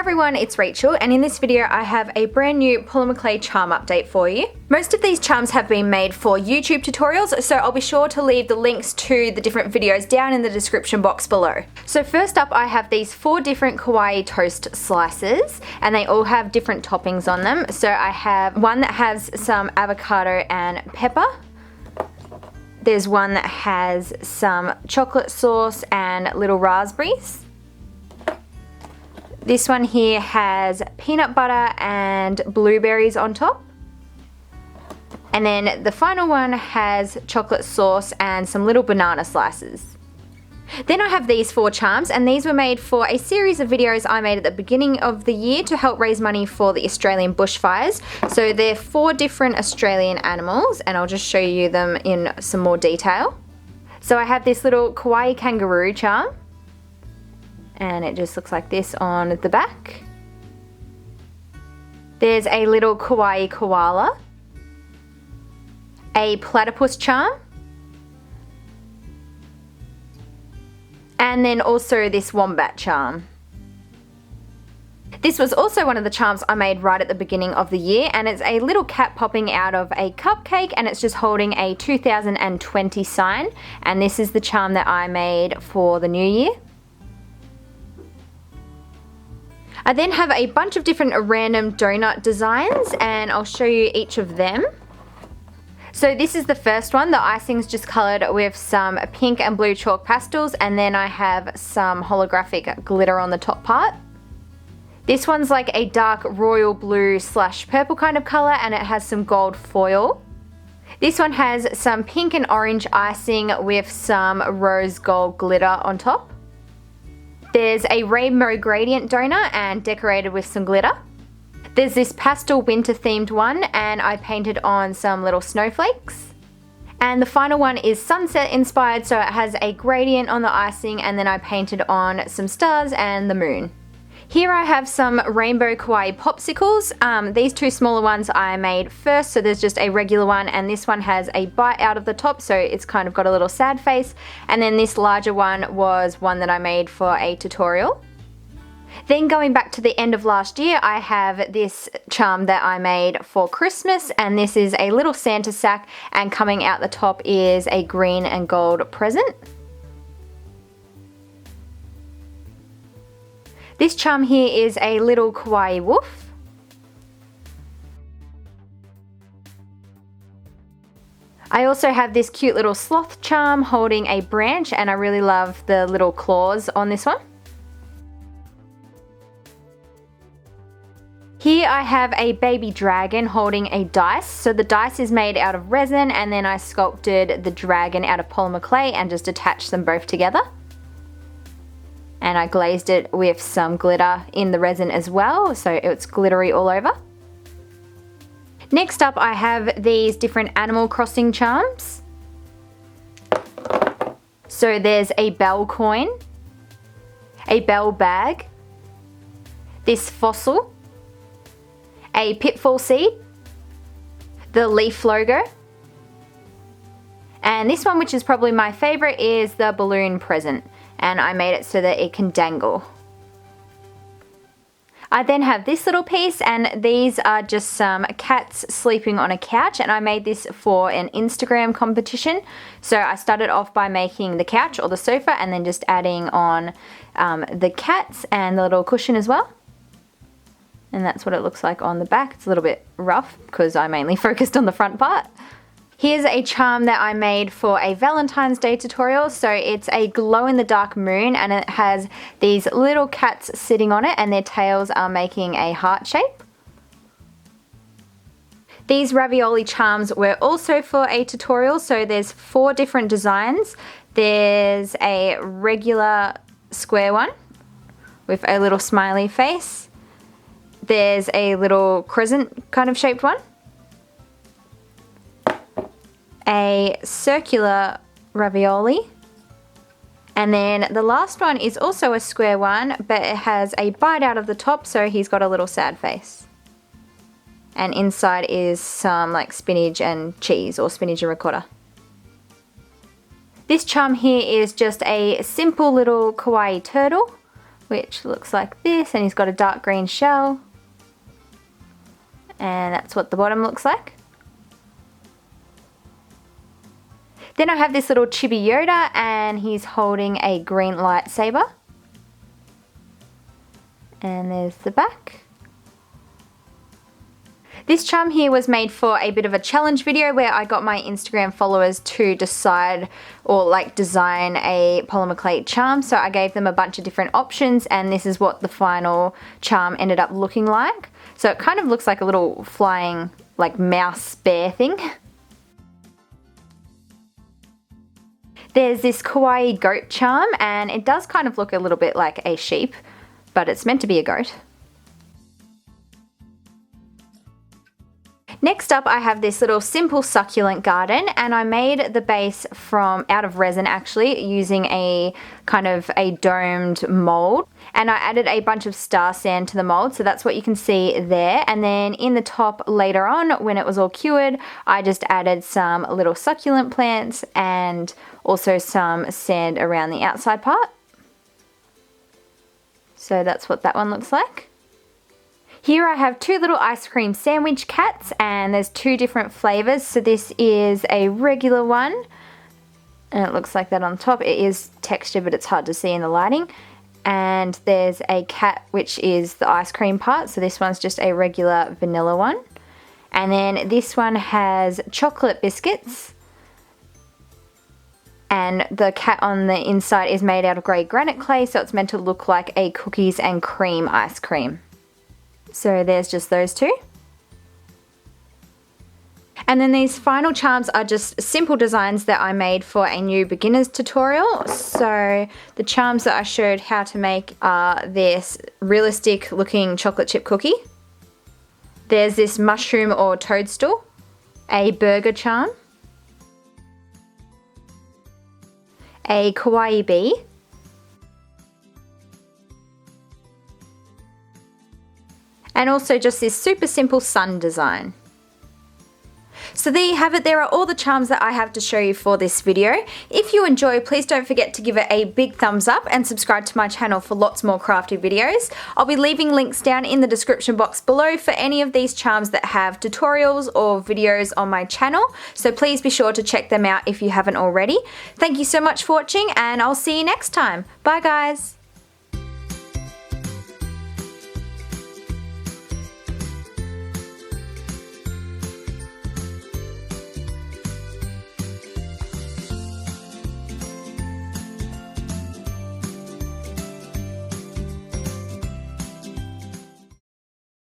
everyone, it's Rachel, and in this video I have a brand new polymer clay charm update for you. Most of these charms have been made for YouTube tutorials, so I'll be sure to leave the links to the different videos down in the description box below. So first up, I have these 4 different Kawaii toast slices, and they all have different toppings on them. So I have one that has some avocado and pepper. There's one that has some chocolate sauce and little raspberries. This one here has peanut butter and blueberries on top. And then the final one has chocolate sauce and some little banana slices. Then I have these 4 charms, and these were made for a series of videos I made at the beginning of the year to help raise money for the Australian bushfires. So they're 4 different Australian animals, and I'll just show you them in some more detail. So I have this little Kawaii kangaroo charm, and it just looks like this on the back. There's a little Kawaii koala, a platypus charm, and then also this wombat charm. This was also one of the charms I made right at the beginning of the year, and it's a little cat popping out of a cupcake, and it's just holding a 2020 sign, and this is the charm that I made for the new year. I then have a bunch of different random donut designs, and I'll show you each of them. So this is the first one. The icing's just coloured with some pink and blue chalk pastels, and then I have some holographic glitter on the top part. This one's like a dark royal blue / purple kind of colour, and it has some gold foil. This one has some pink and orange icing with some rose gold glitter on top. There's a rainbow gradient donut and decorated with some glitter. There's this pastel winter themed one, and I painted on some little snowflakes. And the final one is sunset inspired, so it has a gradient on the icing, and then I painted on some stars and the moon. Here I have some rainbow kawaii popsicles. These 2 smaller ones I made first, so there's just a regular one, and this one has a bite out of the top, so it's kind of got a little sad face. And then this larger one was one that I made for a tutorial. Then going back to the end of last year, I have this charm that I made for Christmas, and this is a little Santa sack, and coming out the top is a green and gold present. This charm here is a little kawaii wolf. I also have this cute little sloth charm holding a branch, and I really love the little claws on this one. Here I have a baby dragon holding a dice. So the dice is made out of resin, and then I sculpted the dragon out of polymer clay and just attached them both together. And I glazed it with some glitter in the resin as well, so it's glittery all over. Next up, I have these different Animal Crossing charms. So there's a bell coin, a bell bag, this fossil, a pitfall seed, the leaf logo, and this one, which is probably my favorite, is the balloon present, and I made it so that it can dangle. I then have this little piece, and these are just some cats sleeping on a couch, and I made this for an Instagram competition. So I started off by making the couch or the sofa, and then just adding on the cats and the little cushion as well. And that's what it looks like on the back. It's a little bit rough because I mainly focused on the front part. Here's a charm that I made for a Valentine's Day tutorial. So it's a glow-in-the-dark moon, and it has these little cats sitting on it, and their tails are making a heart shape. These ravioli charms were also for a tutorial, so there's 4 different designs. There's a regular square one with a little smiley face. There's a little crescent kind of shaped one, a circular ravioli, and then the last one is also a square one, but it has a bite out of the top, so he's got a little sad face. And inside is some like spinach and cheese, or spinach and ricotta. This charm here is just a simple little kawaii turtle which looks like this, and he's got a dark green shell. And that's what the bottom looks like. Then I have this little chibi Yoda, and he's holding a green lightsaber. And there's the back. This charm here was made for a bit of a challenge video where I got my Instagram followers to decide or like design a polymer clay charm. So I gave them a bunch of different options, and this is what the final charm ended up looking like. So it kind of looks like a little flying like mouse bear thing. There's this Kawaii goat charm, and it does kind of look a little bit like a sheep, but it's meant to be a goat. Next up, I have this little simple succulent garden, and I made the base out of resin actually, using a kind of a domed mold, and I added a bunch of star sand to the mold, so that's what you can see there. And then in the top later on, when it was all cured, I just added some little succulent plants and also some sand around the outside part. So that's what that one looks like. Here I have two little ice cream sandwich cats, and there's two different flavors. So this is a regular one, and it looks like that on top. It is textured, but it's hard to see in the lighting. And there's a cat, which is the ice cream part. So this one's just a regular vanilla one. And then this one has chocolate biscuits. And the cat on the inside is made out of grey granite clay, so it's meant to look like a cookies and cream ice cream. So there's just those two. And then these final charms are just simple designs that I made for a new beginner's tutorial. So the charms that I showed how to make are this realistic looking chocolate chip cookie. There's this mushroom or toadstool, a burger charm, a kawaii bee, and also just this super simple sun design. So there you have it. There are all the charms that I have to show you for this video. If you enjoy, please don't forget to give it a big thumbs up and subscribe to my channel for lots more crafty videos. I'll be leaving links down in the description box below for any of these charms that have tutorials or videos on my channel. So please be sure to check them out if you haven't already. Thank you so much for watching, and I'll see you next time. Bye guys.